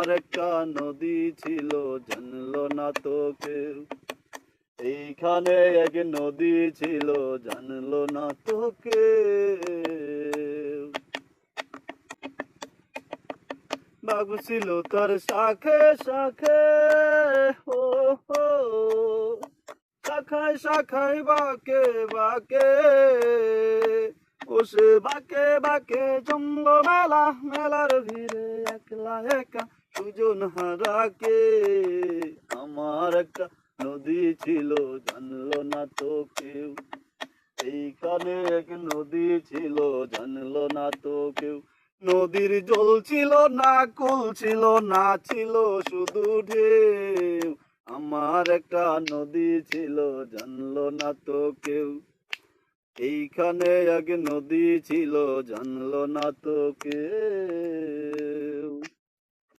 আমার একটা নদী ছিল, জানলো না তো কেউ। এইখানে এক নদী ছিল, জানলো না তো কেউ। বাঘ ছিল তার শাখে শাখে, ও হো, শাখায় শাখায় বাঁকে বাঁকে, ও সে বাঁকে বাঁকে জমলো মেলা, মেলার ভিড়ে একলা একা সুজন হারাকে। আমার একটা নদী ছিল, জানলো না তো কেউ। এইখানে এক নদী ছিল, জানলো না তো কেউ। নদীর জল ছিল না, কুল ছিল না, ছিল শুধু ঢেউ। আমার একটা নদী ছিল, জানলো না তো কেউ। এইখানে এক নদী ছিল, জানলো না তো কেউ।